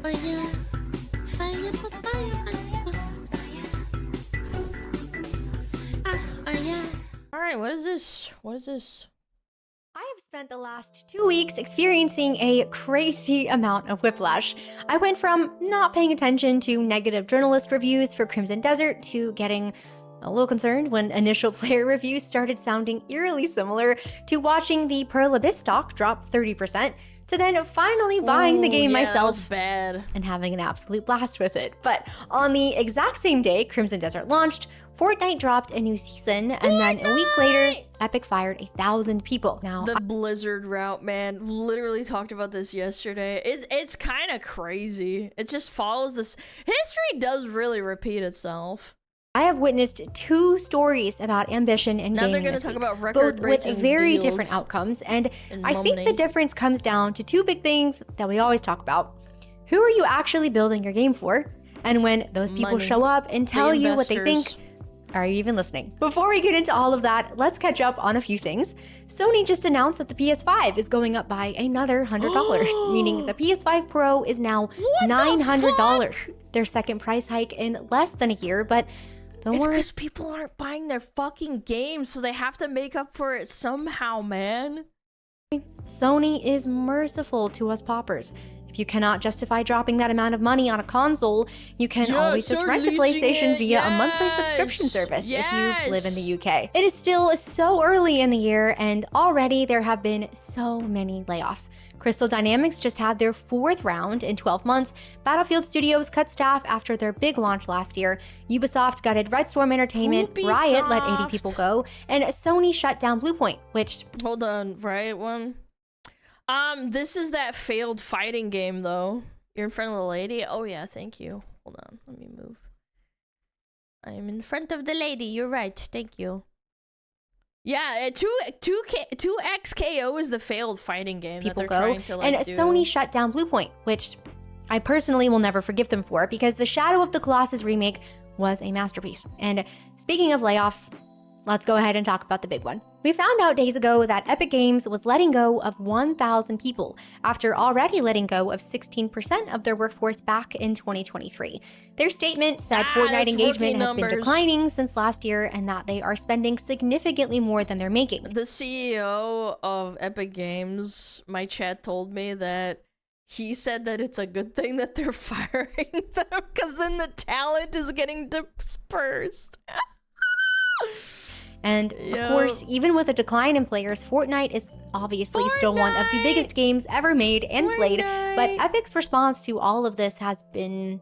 Fire, fire, fire. All right, what is this? What is this? I have spent the last 2 weeks experiencing a crazy amount of whiplash. I went from not paying attention to negative journalist reviews for Crimson Desert to getting a little concerned when initial player reviews started sounding eerily similar to watching the Pearl Abyss stock drop 30%. To then finally buying the game myself bad. and having an absolute blast with it. But on the exact same day Crimson Desert launched, Fortnite dropped a new season, and then a week later, Epic fired 1,000 people. Now, The Blizzard route, man. Literally talked about this yesterday. It's kind of crazy. It just follows this. History does really repeat itself. I have witnessed 2 stories about ambition and Now gaming they're going this to talk week, about both record-breaking with very deals different outcomes. And and I think the money. difference comes down to 2 big things that we always talk about. Who are you actually building your game for? And when those people Money. show up and tell you what they think, investors. are you even listening? Before we get into all of that, let's catch up on a few things. Sony just announced that the PS5 is going up by another $100, meaning the PS5 Pro is now $900. Their second price hike in less than a year, but don't It's worry. because people aren't buying their fucking games, so they have to make up for it somehow, man. Sony is merciful to us paupers. If you cannot justify dropping that amount of money on a console, you can Yeah, always just start rent a leasing PlayStation it. via a monthly subscription Yes. service if you live in the Yes. UK. It is still so early in the year, and already there have been so many layoffs. Crystal Dynamics just had their 4th round in 12 months. Battlefield Studios cut staff after their big launch last year. Ubisoft gutted Red Storm Entertainment. Riot let 80 people Ubisoft. go. And Sony shut down Bluepoint, which Hold on, right one? This is that failed fighting game, though. You're in front of the lady? Oh, yeah, thank you. Hold on, let me move. I am in front of the lady, you're right, thank you. Yeah, 2XKO is the failed fighting game people that they're go. trying to, like, And do. Sony shut down Bluepoint, which I personally will never forgive them for because the Shadow of the Colossus remake was a masterpiece. And speaking of layoffs, let's go ahead and talk about the big one. We found out days ago that Epic Games was letting go of 1,000 people after already letting go of 16% of their workforce back in 2023. Their statement said Fortnite that's engagement rookie has been numbers. declining since last year and that they are spending significantly more than they're making. The CEO of Epic Games, my chat told me that he said that it's a good thing that they're firing them because then the talent is getting dispersed. And of course, even with a decline in players, Fortnite is obviously still one of the biggest games ever made and played, but Epic's response to all of this has been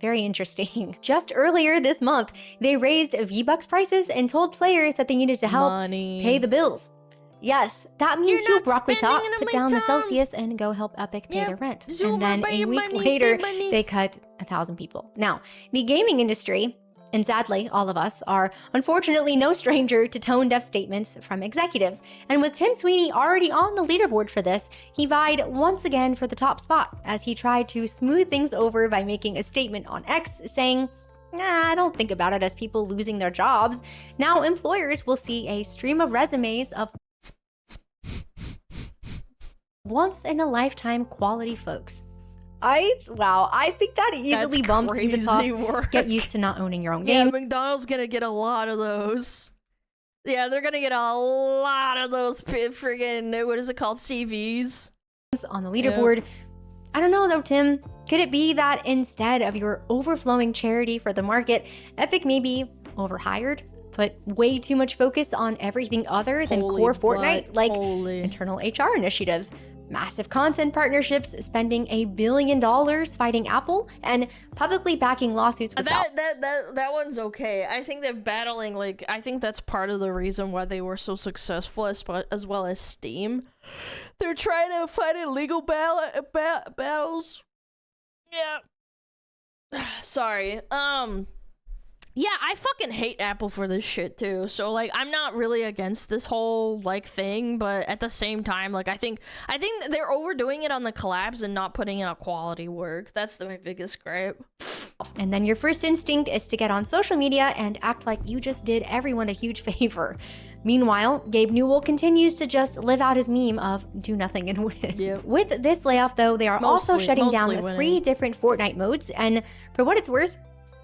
very interesting. Just earlier this month, they raised V-Bucks prices and told players that they needed to help pay the bills. Yes, that means You're you not broccoli top, spending it on put my down the time. Celsius and go help Epic pay Yep, their rent. Zuma, And then pay a your week money, later, pay money. they cut 1,000 people. Now, the gaming industry, and sadly, all of us, are unfortunately no stranger to tone-deaf statements from executives. And with Tim Sweeney already on the leaderboard for this, he vied once again for the top spot as he tried to smooth things over by making a statement on X saying, I don't think about it as people losing their jobs. Now employers will see a stream of resumes of once-in-a-lifetime quality folks. I think that easily bumps Ubisoft's work. get used to not owning your own Yeah, game. McDonald's gonna get a lot of those. Yeah, they're gonna get a lot of those friggin', what is it called, CVs? On the leaderboard. I don't know though, Tim. Could it be that instead of your overflowing charity for the market, Epic maybe overhired? Put way too much focus on everything other than Holy core butt, Fortnite, like holy. internal HR initiatives, massive content partnerships, spending $1 billion fighting Apple, and publicly backing lawsuits with Valve. That one's okay. I think they're battling, like, I think that's part of the reason why they were so successful, as well as Steam. They're trying to fight illegal battles. Yeah. Sorry. Yeah, I fucking hate Apple for this shit too. So like, I'm not really against this whole like thing, but at the same time, like, I think they're overdoing it on the collabs and not putting in a quality work. That's my biggest gripe. And then your first instinct is to get on social media and act like you just did everyone a huge favor. Meanwhile, Gabe Newell continues to just live out his meme of do nothing and win. Yep. With this layoff, though, they are also shutting down winning. 3 different Fortnite modes. And for what it's worth,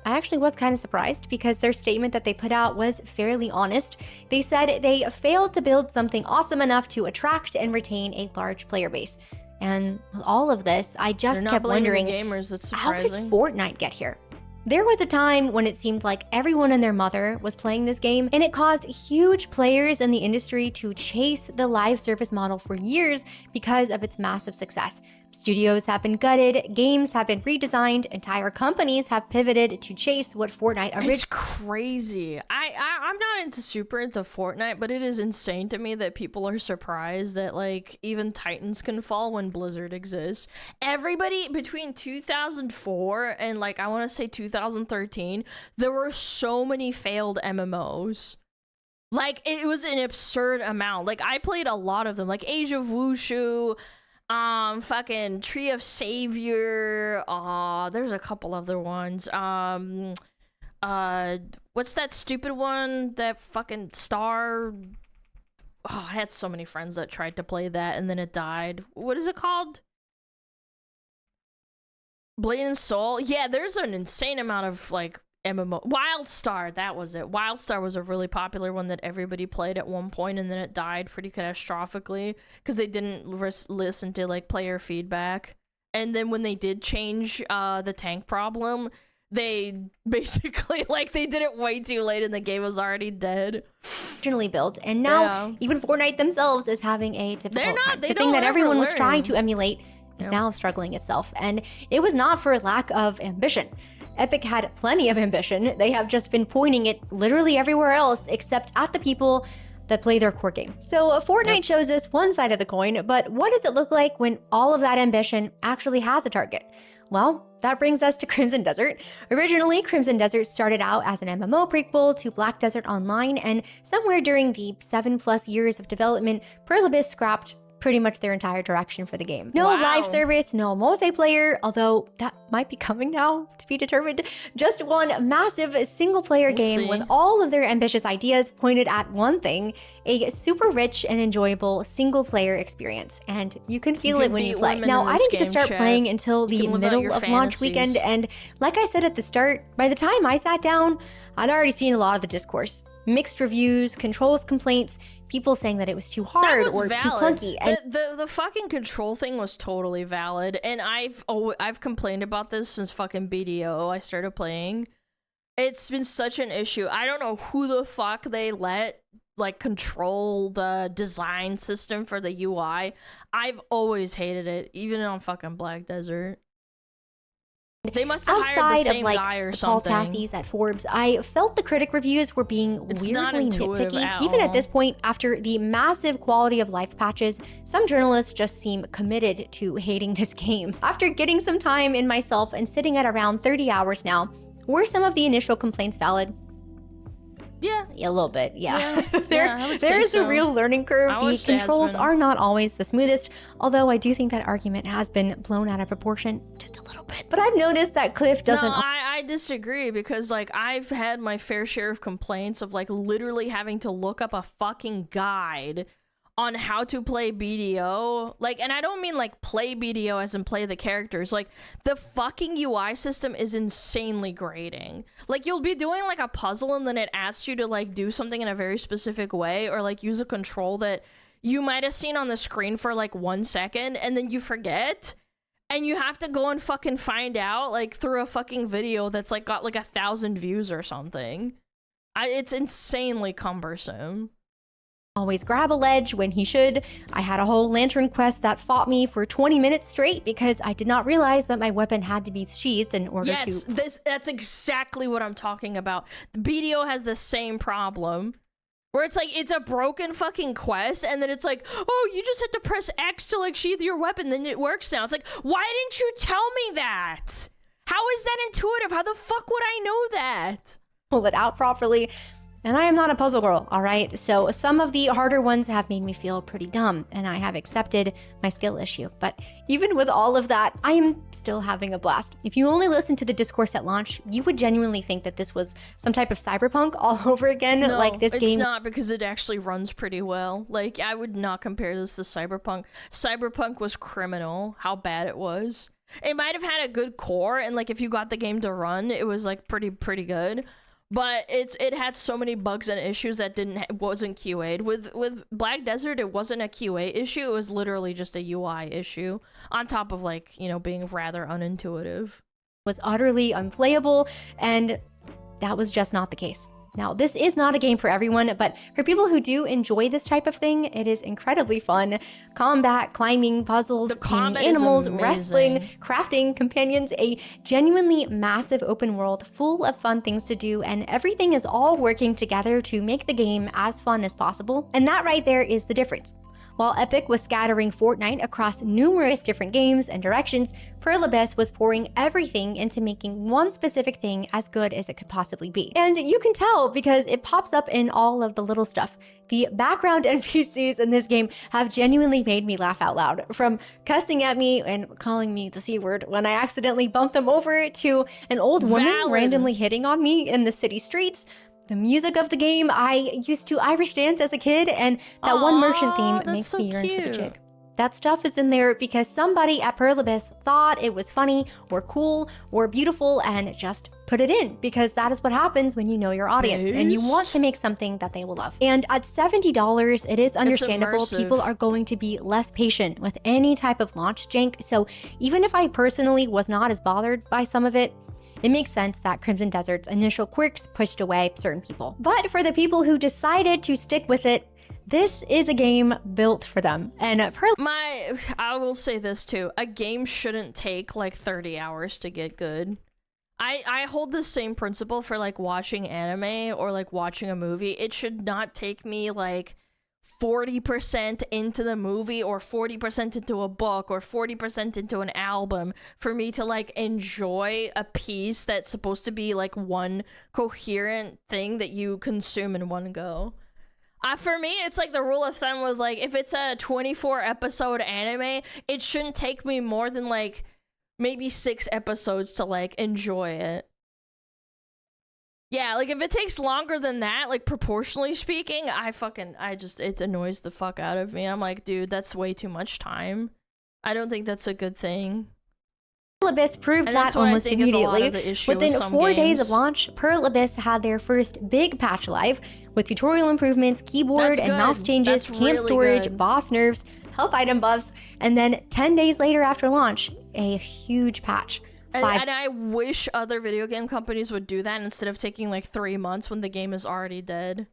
I actually was kind of surprised because their statement that they put out was fairly honest. They said they failed to build something awesome enough to attract and retain a large player base. And with all of this, I just kept wondering, gamers, that's how did surprising. Fortnite get here? There was a time when it seemed like everyone and their mother was playing this game, and it caused huge players in the industry to chase the live service model for years because of its massive success. Studios have been gutted, games have been redesigned, entire companies have pivoted to chase what Fortnite originally. It's crazy. I'm not super into Fortnite, but it is insane to me that people are surprised that like even Titans can fall when Blizzard exists. Everybody between 2004 and like I want to say 2013, there were so many failed MMOs. Like it was an absurd amount. Like I played a lot of them, like Age of Wushu, fucking Tree of Savior. There's a couple other ones. What's that stupid one? That fucking Star. I had so many friends that tried to play that and then it died. What is it called? Blade and Soul. Yeah, there's an insane amount of like MMO. Wildstar, that was it. Wildstar was a really popular one that everybody played at one point and then it died pretty catastrophically because they didn't listen to like player feedback. And then when they did change the tank problem, they basically like they did it way too late and the game was already dead. Originally built, and now even Fortnite themselves is having a difficult time. They the thing that everyone was trying to emulate is now struggling itself, and it was not for lack of ambition. Epic had plenty of ambition. They have just been pointing it literally everywhere else except at the people that play their core game. So Fortnite shows us one side of the coin, but what does it look like when all of that ambition actually has a target? Well, that brings us to Crimson Desert. Originally, Crimson Desert started out as an MMO prequel to Black Desert Online, and somewhere during the 7+ years of development, Perlibis scrapped pretty much their entire direction for the game. No live service, no multiplayer, although that might be coming now to be determined. Just one massive single-player game with all of their ambitious ideas pointed at one thing, a super rich and enjoyable single-player experience. And you can feel it when you play. Now, I didn't get to start playing until the middle of launch weekend, and like I said at the start, by the time I sat down, I'd already seen a lot of the discourse. Mixed reviews, controls complaints, people saying that it was too hard or too clunky. And the fucking control thing was totally valid, and I've complained about this since fucking BDO I started playing. It's been such an issue. I don't know who the fuck they let like control the design system for the UI. I've always hated it, even on fucking Black Desert. They must have hired the same guy or something. Paul Tassie's at Forbes, I felt the critic reviews were being weirdly nitpicky. Even at this point, after the massive quality of life patches, some journalists just seem committed to hating this game. After getting some time in myself and sitting at around 30 hours now, were some of the initial complaints valid? Yeah, a little bit, there is a real learning curve. The controls are not always the smoothest, although I do think that argument has been blown out of proportion just a little bit. But I've noticed that Cliff doesn't... No, I disagree, because like I've had my fair share of complaints of like literally having to look up a fucking guide on how to play BDO. Like, and I don't mean like play BDO as in play the characters. Like, the fucking UI system is insanely grating. Like, you'll be doing like a puzzle and then it asks you to like do something in a very specific way, or like use a control that you might have seen on the screen for like 1 second and then you forget. And you have to go and fucking find out like through a fucking video that's like got like 1,000 views or something. It's insanely cumbersome. Always grab a ledge when he should. I had a whole lantern quest that fought me for 20 minutes straight because I did not realize that my weapon had to be sheathed in order to... Yes, that's exactly what I'm talking about. The BDO has the same problem. Where it's like, it's a broken fucking quest, and then it's like, oh, you just had to press X to like sheath your weapon, then it works now. It's like, why didn't you tell me that? How is that intuitive? How the fuck would I know that? Pull it out properly. And I am not a puzzle girl, all right? So some of the harder ones have made me feel pretty dumb, and I have accepted my skill issue. But even with all of that, I am still having a blast. If you only listened to the discourse at launch, you would genuinely think that this was some type of cyberpunk all over again. No, like this it's game. not, because it actually runs pretty well. Like, I would not compare this to Cyberpunk. Cyberpunk was criminal, how bad it was. It might have had a good core, and like if you got the game to run, it was like pretty good. But it had so many bugs and issues that wasn't QA'd. With Black Desert, it wasn't a QA issue. It was literally just a UI issue, on top of like, you know, being rather unintuitive. Was utterly unplayable, and that was just not the case. Now, this is not a game for everyone, but for people who do enjoy this type of thing, it is incredibly fun. Combat, climbing, puzzles, taming animals, wrestling, crafting, companions, a genuinely massive open world full of fun things to do, and everything is all working together to make the game as fun as possible. And that right there is the difference. While Epic was scattering Fortnite across numerous different games and directions, Pearl Abyss was pouring everything into making one specific thing as good as it could possibly be. And you can tell because it pops up in all of the little stuff. The background NPCs in this game have genuinely made me laugh out loud, from cussing at me and calling me the C word when I accidentally bumped them over, to an old woman randomly hitting on me in the city streets. The music of the game, I used to Irish dance as a kid, and that one merchant theme makes me yearn for the jig. That stuff is in there because somebody at Pearl Abyss thought it was funny or cool or beautiful and just put it in, because that is what happens when you know your audience and you want to make something that they will love. And at $70, it is understandable people are going to be less patient with any type of launch jank. So even if I personally was not as bothered by some of it, it makes sense that Crimson Desert's initial quirks pushed away certain people. But for the people who decided to stick with it, this is a game built for them. And I will say this too, a game shouldn't take like 30 hours to get good. I hold the same principle for like watching anime or like watching a movie. It should not take me like 40% into the movie or 40% into a book or 40% into an album for me to like enjoy a piece that's supposed to be like one coherent thing that you consume in one go. For me, it's like the rule of thumb with like, if it's a 24 episode anime, it shouldn't take me more than like maybe 6 episodes to like enjoy it. Yeah, like if it takes longer than that, like proportionally speaking, it annoys the fuck out of me. I'm like, dude, that's way too much time. I don't think that's a good thing. Pearl Abyss proved that almost immediately. Within 4 days of launch, Pearl Abyss had their first big patch live, with tutorial improvements, keyboard and mouse changes, camp storage, boss nerfs, health item buffs, and then 10 days later after launch, a huge patch. And I wish other video game companies would do that instead of taking like 3 months when the game is already dead.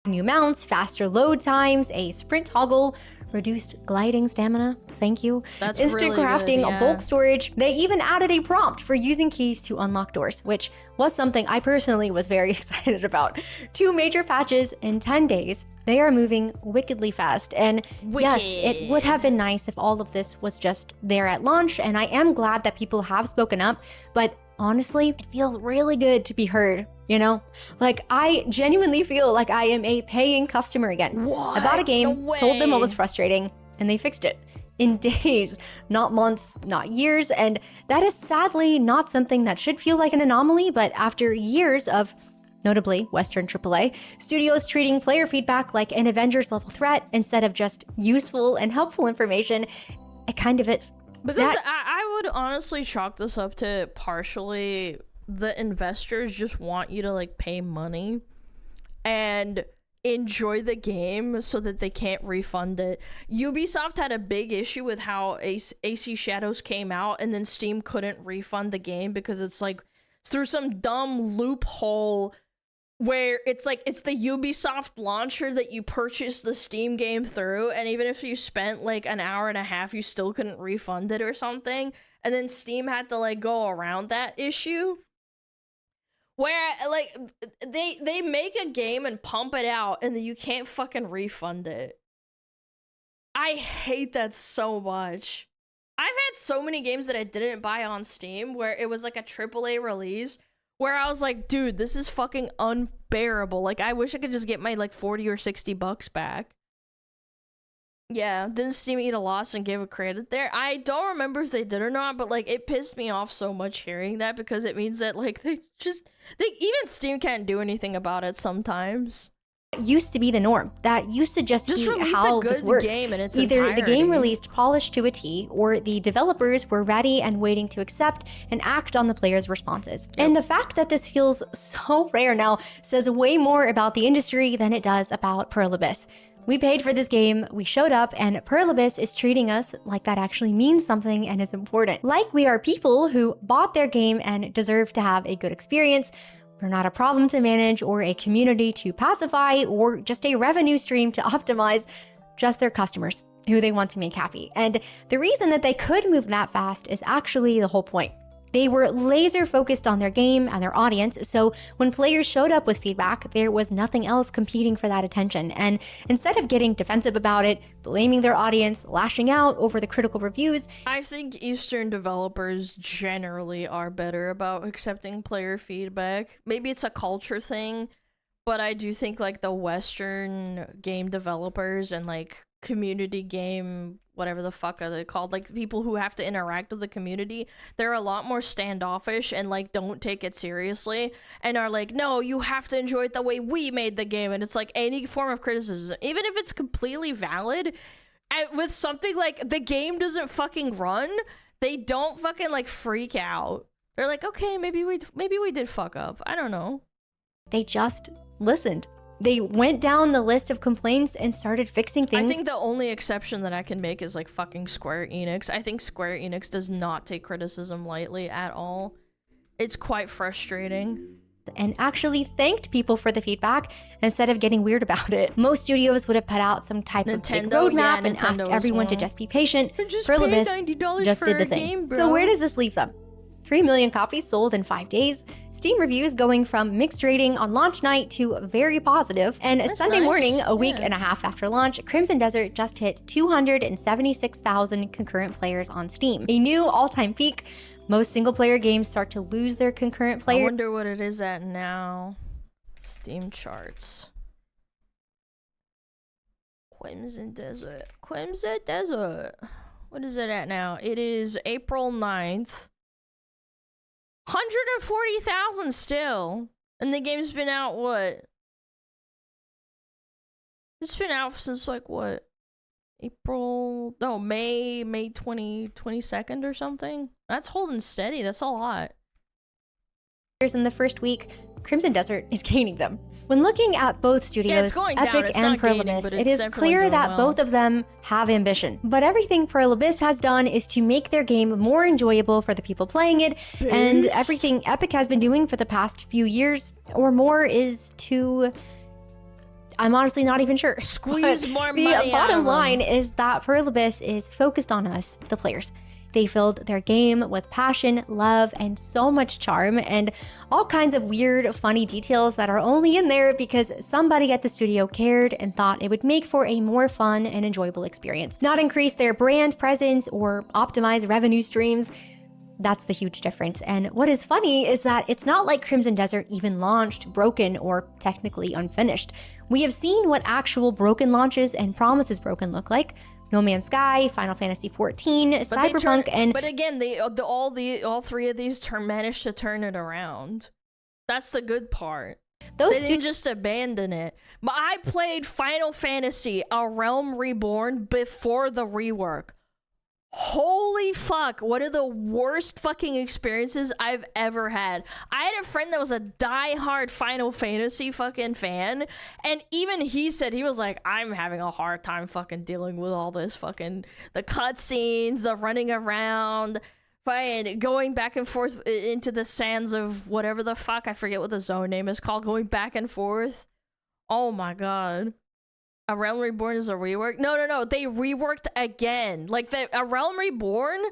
New mounts, faster load times, a sprint toggle, reduced gliding stamina, thank you, that's instant really crafting, good, yeah. bulk storage. They even added a prompt for using keys to unlock doors, which was something I personally was very excited about. 2 major patches in 10 days. They are moving wickedly fast, and yes, it would have been nice if all of this was just there at launch, and I am glad that people have spoken up, but honestly, it feels really good to be heard, you know? Like, I genuinely feel like I am a paying customer again. What? I bought a game, told them what was frustrating, and they fixed it. In days, not months, not years, and that is sadly not something that should feel like an anomaly, but after years of, notably Western AAA, studios treating player feedback like an Avengers level threat instead of just useful and helpful information, it kind of is. Because I would honestly chalk this up to partially the investors just want you to like pay money and enjoy the game so that they can't refund it. Ubisoft had a big issue with how AC Shadows came out and then Steam couldn't refund the game because it's like through some dumb loophole where it's like it's the Ubisoft launcher that you purchased the Steam game through, and even if you spent like an hour and a half, you still couldn't refund it or something, and then Steam had to like go around that issue. Where like they make a game and pump it out, and then you can't fucking refund it. I hate that so much. I've had so many games that I didn't buy on Steam where it was like a AAA release where I was like, dude, this is fucking unbearable. Like, I wish I could just get my like 40 or 60 bucks back. Yeah, didn't Steam eat a loss and give a credit there? I don't remember if they did or not, but like it pissed me off so much hearing that, because it means that like they even Steam can't do anything about it sometimes. Used to be the norm. That used to just be release how a good this worked. game in its Either the game entirety. released polished to a T, or the developers were ready and waiting to accept and act on the players' responses. And the fact that this feels so rare now says way more about the industry than it does about Pearl Abyss. We paid for this game, we showed up, and Pearl Abyss is treating us like that actually means something and is important. Like we are people who bought their game and deserve to have a good experience. We're not a problem to manage, or a community to pacify, or just a revenue stream to optimize, just their customers, who they want to make happy. And the reason that they could move that fast is actually the whole point. They were laser focused on their game and their audience, so when players showed up with feedback, there was nothing else competing for that attention. And instead of getting defensive about it, blaming their audience, lashing out over the critical reviews, I think Eastern developers generally are better about accepting player feedback. Maybe it's a culture thing, but I do think like the Western game developers and like community game, whatever the fuck are they called, like people who have to interact with the community, they're a lot more standoffish and like don't take it seriously and are like, no, you have to enjoy it the way we made the game. And it's like any form of criticism, even if it's completely valid, with something like the game doesn't fucking run, they don't fucking like freak out. They're like, okay, maybe we did fuck up, I don't know. they just listened. They went down the list of complaints and started fixing things. I think the only exception that I can make is like fucking Square Enix. I think Square Enix does not take criticism lightly at all. It's quite frustrating. And actually thanked people for the feedback instead of getting weird about it. Most studios would have put out some type of big roadmap and asked everyone to just be patient. Pearl Abyss just did the thing. So where does this leave them? 3 million copies sold in 5 days, Steam reviews going from mixed rating on launch night to very positive, and Sunday morning, a week and a half after launch, Crimson Desert just hit 276,000 concurrent players on Steam. A new all-time peak. Most single-player games start to lose their concurrent players. I wonder what it is at now. Steam charts. Crimson Desert. Crimson Desert. What is it at now? It is April 9th. 140,000 still. And the game's been out, what? It's been out since, like, what? April... No, May 22nd or something? That's holding steady. That's a lot. In the first week, Crimson Desert is gaining them. When looking at both studios, Epic and Pearl Abyss, it is clear that both of them have ambition. But everything Pearl Abyss has done is to make their game more enjoyable for the people playing it, and everything Epic has been doing for the past few years or more is to... I'm honestly not even sure. Squeeze more money The bottom line is that Pearl Abyss is focused on us, the players. They filled their game with passion, love, and so much charm, and all kinds of weird, funny details that are only in there because somebody at the studio cared and thought it would make for a more fun and enjoyable experience. Not increase their brand presence or optimize revenue streams. That's the huge difference. And what is funny is that it's not like Crimson Desert even launched broken or technically unfinished. We have seen what actual broken launches and promises broken look like. No Man's Sky, Final Fantasy XIV, Cyberpunk, and... But again, all three of these managed to turn it around. That's the good part. They didn't just abandon it. But I played Final Fantasy, A Realm Reborn before the rework. Holy fuck, one of the worst fucking experiences I've ever had. I had a friend that was a die-hard Final Fantasy fucking fan, and even he said, he was like, I'm having a hard time fucking dealing with all this fucking, the cutscenes, the running around, fucking going back and forth into the sands of whatever the fuck, I forget what the zone name is called, going back and forth. Oh my god. A Realm Reborn is a rework? No, they reworked again. Like, A Realm Reborn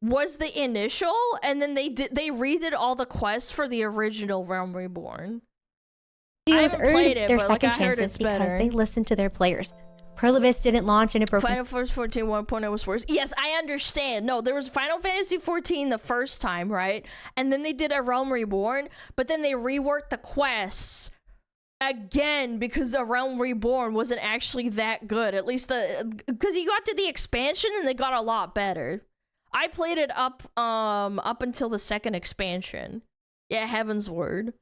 was the initial, and then they redid all the quests for the original Realm Reborn. I haven't played it, their but like, second I heard chances it's because better. they listen to their players. Perlibis didn't launch an appropriate Final Fantasy 14 1.0 was worse. Yes, I understand. No, there was Final Fantasy 14 the first time, right? And then they did A Realm Reborn, but then they reworked the quests again because A Realm Reborn wasn't actually that good. At least because you got to the expansion and they got a lot better. I played it up until the second expansion. Yeah, Heaven's Word.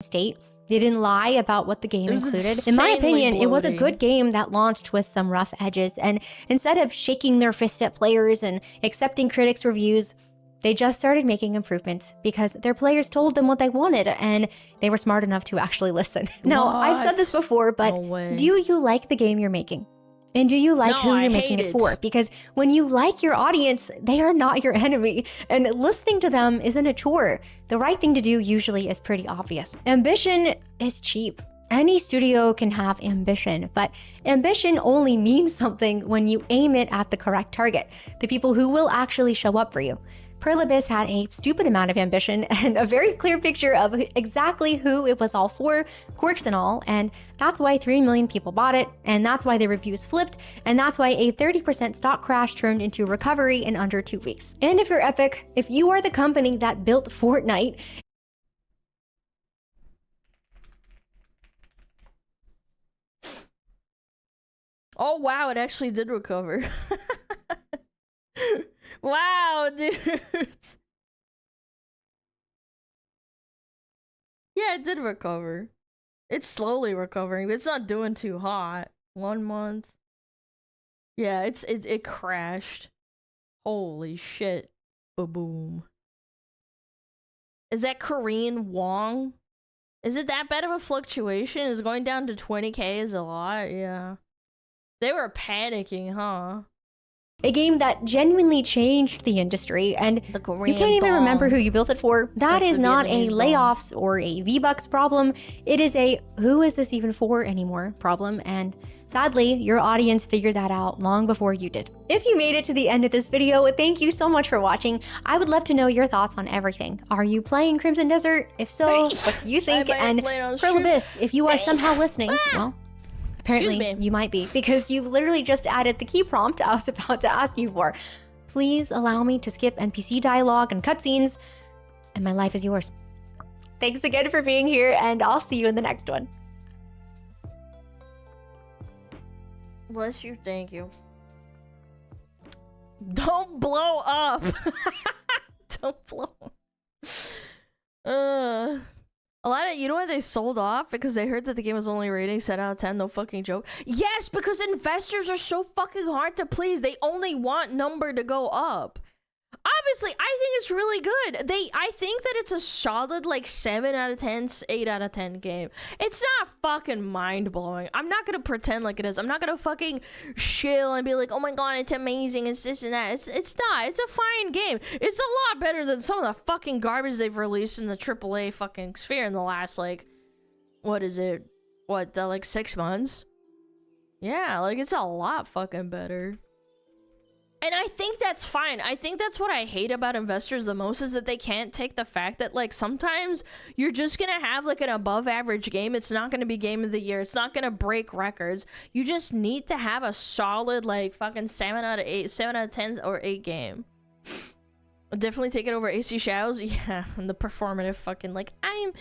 state. They didn't lie about what the game It was included. In my insanely opinion, it was a bloating. good game that launched with some rough edges, and instead of shaking their fist at players and accepting critics' reviews, they just started making improvements because their players told them what they wanted and they were smart enough to actually listen. Now, I've said this before, but No way. do you like the game you're making? And do you like No, who I you're making hate it for? it. Because when you like your audience, they are not your enemy. And listening to them isn't a chore. The right thing to do usually is pretty obvious. Ambition is cheap. Any studio can have ambition, but ambition only means something when you aim it at the correct target, the people who will actually show up for you. Perlibis had a stupid amount of ambition and a very clear picture of exactly who it was all for, quirks and all, and that's why 3 million people bought it, and that's why the reviews flipped, and that's why a 30% stock crash turned into recovery in under 2 weeks. And if you're Epic, if you are the company that built Fortnite, Oh wow, it actually did recover. Wow, dude. Yeah, it did recover. It's slowly recovering, but it's not doing too hot. 1 month. Yeah, it crashed. Holy shit. Ba-boom. Is that Korean won? Is it that bad of a fluctuation? Is going down to 20k is a lot? Yeah. They were panicking, huh? a game that genuinely changed the industry, and The Korean you can't even remember bomb. who you built it for. That That's is the not a Vietnamese bomb. layoffs or a V-Bucks problem. It is a who is this even for anymore problem, and sadly, your audience figured that out long before you did. If you made it to the end of this video, thank you so much for watching. I would love to know your thoughts on everything. Are you playing Crimson Desert? If so, what do you think? might And play it on Pearl stream. Abyss, if you are somehow listening, well, apparently Excuse me. you might be, because you literally just added the key prompt I was about to ask you for. Please allow me to skip NPC dialogue and cutscenes, and my life is yours. Thanks again for being here, and I'll see you in the next one. Bless you, thank you. Don't blow up. Don't blow up. Alana, you know why they sold off? Because they heard that the game was only rating 7 out of 10, no fucking joke. Yes, because investors are so fucking hard to please. They only want number to go up. Obviously, I think it's really good. I think that it's a solid, like, 7 out of 10, 8 out of 10 game. It's not fucking mind-blowing. I'm not gonna pretend like it is. I'm not gonna fucking chill and be like, oh my god, it's amazing, it's this and that. It's not. It's a fine game. It's a lot better than some of the fucking garbage they've released in the AAA fucking sphere in the last, like, what is it? What, like 6 months? Yeah, like, it's a lot fucking better. And I think that's fine. I think that's what I hate about investors the most, is that they can't take the fact that, like, sometimes you're just gonna have, like, an above average game. It's not gonna be game of the year. It's not gonna break records. You just need to have a solid, like, fucking 7 out of 8, 7 out of 10 or 8 game. I'll definitely take it over AC Shadows. Yeah, and the performative fucking, like, I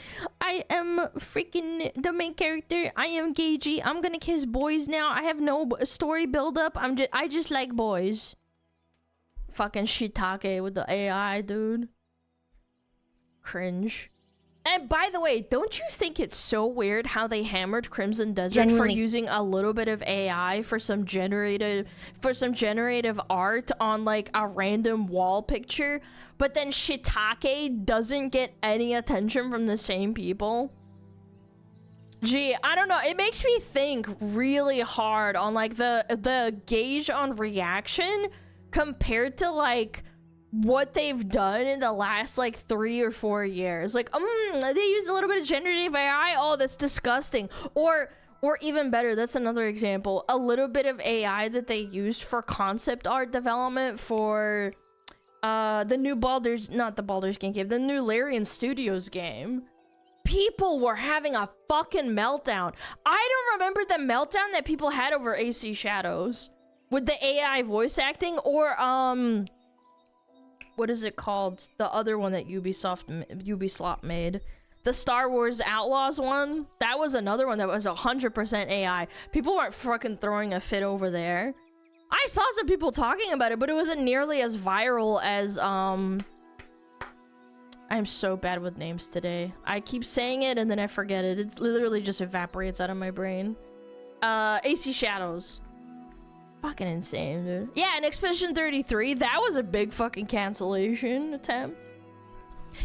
am freaking the main character. I am Gagey. I'm gonna kiss boys now. I have no story build up. I just like boys. Fucking shiitake with the AI, dude. Cringe. And by the way, don't you think it's so weird how they hammered Crimson Desert Genuinely. for using a little bit of AI for some generative art on, like, a random wall picture, but then shiitake doesn't get any attention from the same people? Gee, I don't know. It makes me think really hard on, like, the gauge on reaction compared to, like, what they've done in the last, like, 3 or 4 years. Like, they use a little bit of generative AI. Oh, that's disgusting. Or even better, that's another example. A little bit of AI that they used for concept art development for the new Baldur's, not the Baldur's Gate game, the new Larian Studios game. people were having a fucking meltdown. I don't remember the meltdown that people had over AC Shadows with the AI voice acting, or what is it called? The other one that Ubisoft made. The Star Wars Outlaws one. That was another one that was 100% AI. People weren't fucking throwing a fit over there. I saw some people talking about it, but it wasn't nearly as viral as I'm so bad with names today. I keep saying it and then I forget it. It literally just evaporates out of my brain. AC Shadows. Fucking insane, dude. Yeah, and Expedition 33, that was a big fucking cancellation attempt.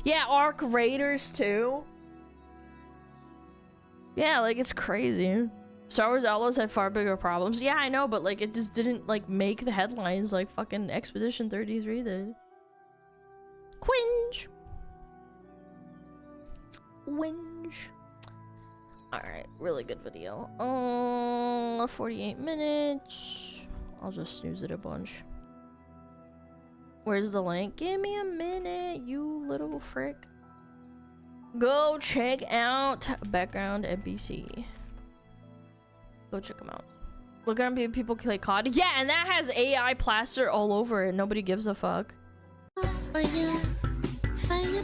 Yeah, Arc Raiders too. Yeah, like, it's crazy. Star Wars Outlaws had far bigger problems. Yeah, I know, but like, it just didn't like make the headlines like fucking Expedition 33 did. Quinge. Winge. Alright, really good video. 48 minutes. I'll just snooze it a bunch. Where's the link? Give me a minute, you little frick. Go check out Background NPC. Go check them out. Look at them, people play COD. Yeah, and that has AI plaster all over it. Nobody gives a fuck. Fire, fire,